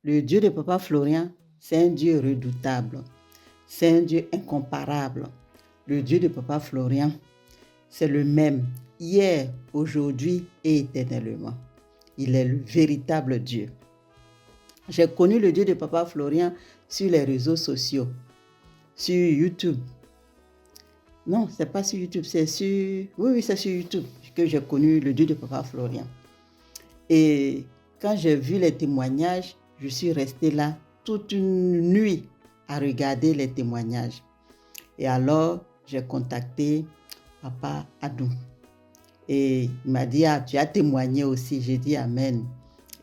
Le Dieu de Papa Florian, c'est un Dieu redoutable. C'est un Dieu incomparable. Le Dieu de Papa Florian, c'est le même hier, aujourd'hui et éternellement. Il est le véritable Dieu. J'ai connu le Dieu de Papa Florian sur les réseaux sociaux, sur YouTube. Non, c'est pas sur YouTube, c'est sur... Oui, c'est sur YouTube que j'ai connu le Dieu de Papa Florian. Et quand j'ai vu les témoignages, je suis restée là toute une nuit à regarder les témoignages. Et alors, j'ai contacté Papa Adou. Et il m'a dit, ah, tu as témoigné aussi. J'ai dit Amen.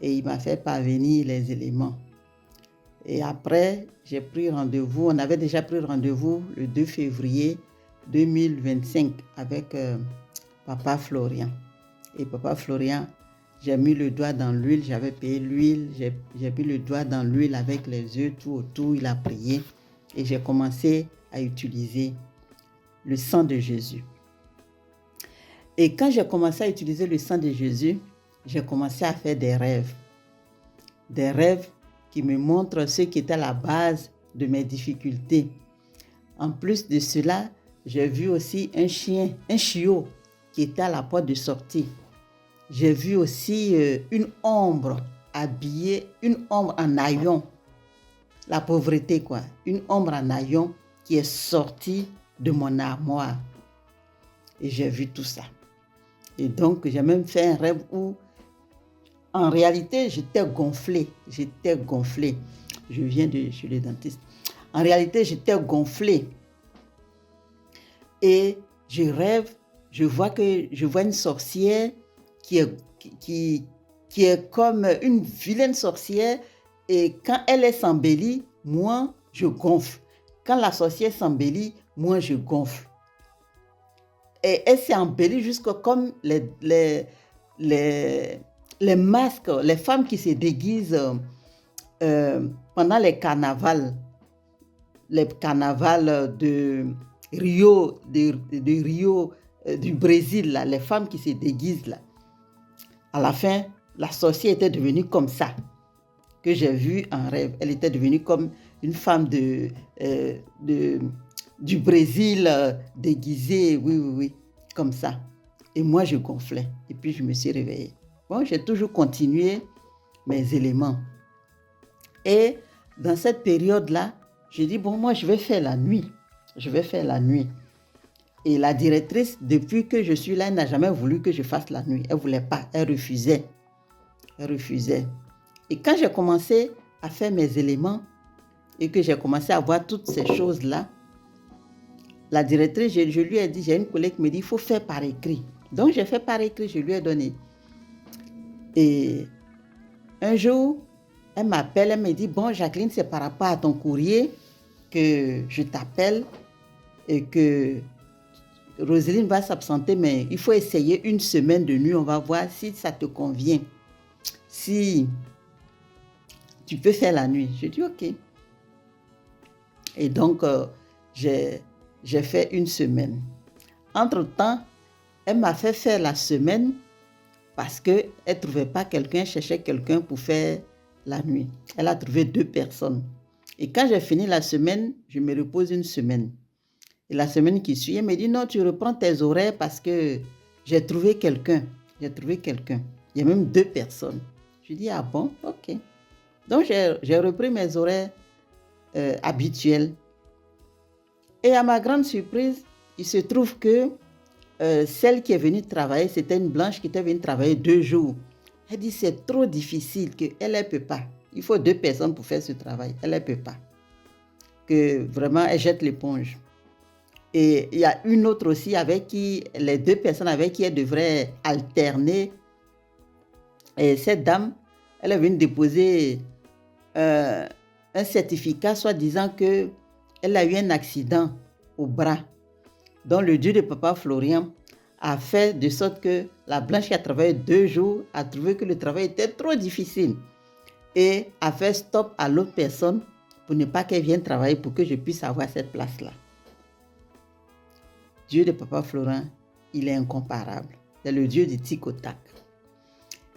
Et il m'a fait parvenir les éléments. Et après, j'ai pris rendez-vous. On avait déjà pris rendez-vous le 2 février 2025 avec Papa Florian. Et Papa Florian, j'ai mis le doigt dans l'huile, j'avais payé l'huile, j'ai mis le doigt dans l'huile avec les œufs tout autour, il a prié. Et j'ai commencé à utiliser le sang de Jésus. Et quand j'ai commencé à utiliser le sang de Jésus, j'ai commencé à faire des rêves. Des rêves qui me montrent ce qui était à la base de mes difficultés. En plus de cela, j'ai vu aussi un chiot qui était à la porte de sortie. J'ai vu aussi une ombre habillée, une ombre en haillons. La pauvreté, quoi. Une ombre en haillons qui est sortie de mon armoire. Et j'ai vu tout ça. Et donc, j'ai même fait un rêve où, en réalité, j'étais gonflée. Je viens de chez le dentiste. En réalité, j'étais gonflée. Et je rêve, je vois une sorcière qui est comme une vilaine sorcière. Et quand elle s'embellit, moi, je gonfle. Quand la sorcière s'embellit, moi, je gonfle. Et elle s'est embellie jusqu'à comme les masques, les femmes qui se déguisent pendant les carnavals de Rio, du Brésil, là, les femmes qui se déguisent là. À la fin, la sorcière était devenue comme ça, que j'ai vu en rêve. Elle était devenue comme une femme du Brésil déguisée, oui, comme ça. Et moi, je gonflais. Et puis, je me suis réveillée. Bon, j'ai toujours continué mes éléments. Et dans cette période-là, j'ai dit, bon, moi, je vais faire la nuit. Et la directrice, depuis que je suis là, elle n'a jamais voulu que je fasse la nuit. Elle ne voulait pas, elle refusait. Et quand j'ai commencé à faire mes éléments et que j'ai commencé à voir toutes ces choses-là, la directrice, je lui ai dit, j'ai une collègue qui me dit, il faut faire par écrit. Donc, j'ai fait par écrit, je lui ai donné. Et un jour, elle m'appelle, elle me dit, bon, Jacqueline, c'est par rapport à ton courrier que je t'appelle et que Roselyne va s'absenter, mais il faut essayer une semaine de nuit, on va voir si ça te convient. Si tu peux faire la nuit. Je dis ok. Et donc, j'ai fait une semaine. Entre-temps, elle m'a fait faire la semaine parce qu'elle ne trouvait pas quelqu'un, cherchait quelqu'un pour faire la nuit. Elle a trouvé 2 personnes. Et quand j'ai fini la semaine, je me repose une semaine. Et la semaine qui suit, elle me dit, non, tu reprends tes horaires parce que j'ai trouvé quelqu'un. Il y a même 2 personnes. Je dis, ah bon, ok. Donc, j'ai repris mes horaires habituels. Et à ma grande surprise, il se trouve que celle qui est venue travailler, c'était une blanche qui était venue travailler 2 jours. Elle dit, c'est trop difficile, qu'elle ne peut pas. Il faut 2 personnes pour faire ce travail. Elle ne peut pas. Que vraiment, elle jette l'éponge. Et il y a une autre aussi avec qui, les 2 personnes avec qui elle devrait alterner. Et cette dame, elle est venue déposer un certificat soit disant qu'elle a eu un accident au bras. Donc le Dieu de Papa Florian a fait de sorte que la blanche qui a travaillé 2 jours a trouvé que le travail était trop difficile et a fait stop à l'autre personne pour ne pas qu'elle vienne travailler pour que je puisse avoir cette place-là. Dieu de Papa Florian, il est incomparable. C'est le Dieu du tic au tac.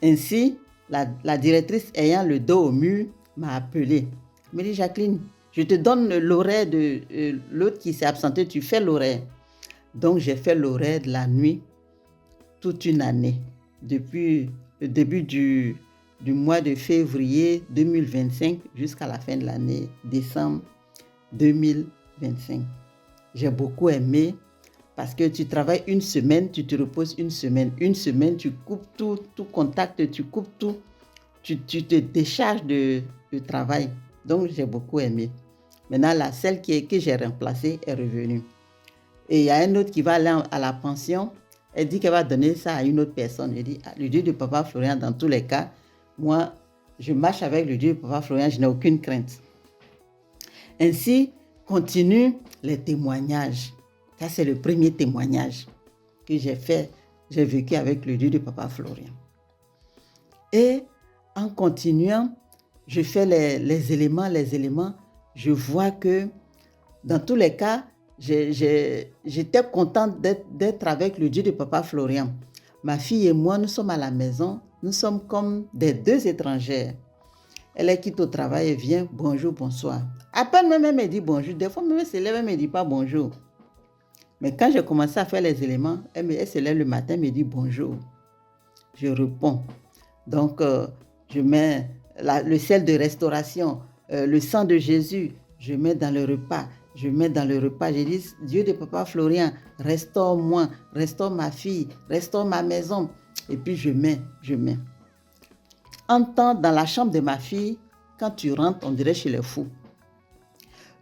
Ainsi, la directrice ayant le dos au mur, m'a appelé. Il me dit, Jacqueline, je te donne l'horaire de l'autre qui s'est absenté, tu fais l'horaire. Donc, j'ai fait l'horaire de la nuit toute une année, depuis le début du mois de février 2025 jusqu'à la fin de l'année, décembre 2025. J'ai beaucoup aimé parce que tu travailles une semaine, tu te reposes une semaine. Une semaine, tu coupes tout contact, tu coupes tout, tu te décharges de travail. Donc, j'ai beaucoup aimé. Maintenant, celle que j'ai remplacée est revenue. Et il y a un autre qui va aller à la pension. Elle dit qu'elle va donner ça à une autre personne. Je dis, le Dieu de Papa Florian, dans tous les cas, moi, je marche avec le Dieu de Papa Florian, je n'ai aucune crainte. Ainsi, continuent les témoignages. Ça, c'est le premier témoignage que j'ai fait. J'ai vécu avec le Dieu de Papa Florian. Et en continuant, je fais les éléments. Je vois que, dans tous les cas, j'étais contente d'être avec le Dieu de Papa Florian. Ma fille et moi, nous sommes à la maison. Nous sommes comme des deux étrangères. Elle quitte au travail et vient, bonjour, bonsoir. À peine même, elle me dit bonjour. Des fois, même elle se lève, elle ne me dit pas bonjour. Mais quand j'ai commencé à faire les éléments, elle se lève le matin, elle me dit bonjour. Je réponds. Donc, je mets le sel de restauration, le sang de Jésus, je mets dans le repas. Je dis, Dieu de Papa Florian, restaure-moi, restaure ma fille, restaure ma maison. Et puis je mets. Entends dans la chambre de ma fille, quand tu rentres, on dirait chez les fous.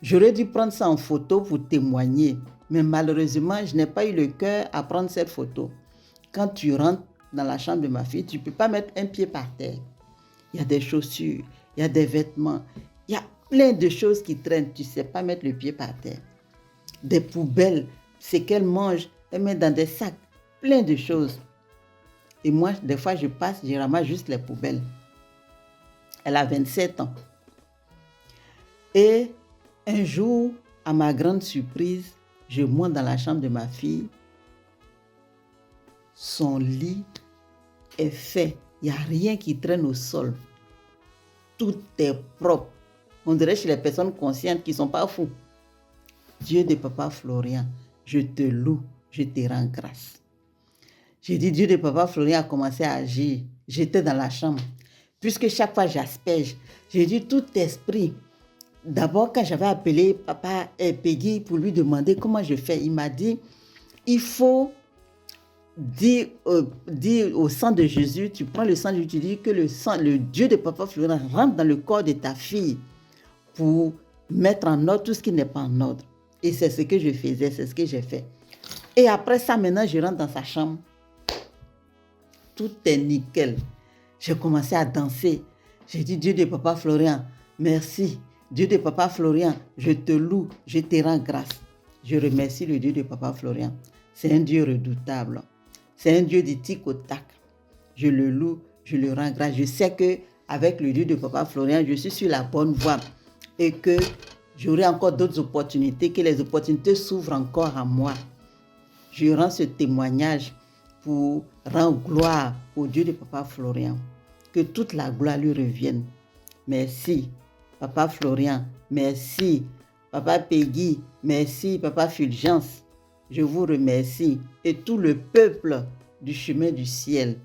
J'aurais dû prendre ça en photo pour témoigner, mais malheureusement, je n'ai pas eu le cœur à prendre cette photo. Quand tu rentres dans la chambre de ma fille, tu ne peux pas mettre un pied par terre. Il y a des chaussures, il y a des vêtements, il y a plein de choses qui traînent. Tu ne sais pas mettre le pied par terre. Des poubelles, c'est qu'elle mange, elle met dans des sacs, plein de choses. Et moi, des fois, je passe, je ramasse juste les poubelles. Elle a 27 ans. Et un jour, à ma grande surprise, je monte dans la chambre de ma fille. Son lit est fait. Il n'y a rien qui traîne au sol. Tout est propre. On dirait chez les personnes conscientes qui ne sont pas fous. Dieu de Papa Florian, je te loue, je te rends grâce. J'ai dit, Dieu de Papa Florian a commencé à agir. J'étais dans la chambre. Puisque chaque fois j'asperge, j'ai dit, tout esprit. D'abord, quand j'avais appelé Papa Peggy pour lui demander comment je fais, il m'a dit, il faut dire au sang de Jésus, tu prends le sang de Jésus, tu dis que le Dieu de Papa Florian rentre dans le corps de ta fille pour mettre en ordre tout ce qui n'est pas en ordre. Et c'est ce que je faisais, c'est ce que j'ai fait. Et après ça, maintenant, je rentre dans sa chambre. Tout est nickel. J'ai commencé à danser. J'ai dit, Dieu de Papa Florian, merci. Dieu de Papa Florian, je te loue, je te rends grâce. Je remercie le Dieu de Papa Florian. C'est un Dieu redoutable. C'est un Dieu du tic au tac. Je le loue, je le rends grâce. Je sais qu'avec le Dieu de Papa Florian, je suis sur la bonne voie et que j'aurai encore d'autres opportunités, que les opportunités s'ouvrent encore à moi. Je rends ce témoignage pour rendre gloire au Dieu de Papa Florian. Que toute la gloire lui revienne. Merci, Papa Florian. Merci, Papa Peggy. Merci, Papa Fulgence. Je vous remercie. Et tout le peuple du chemin du ciel.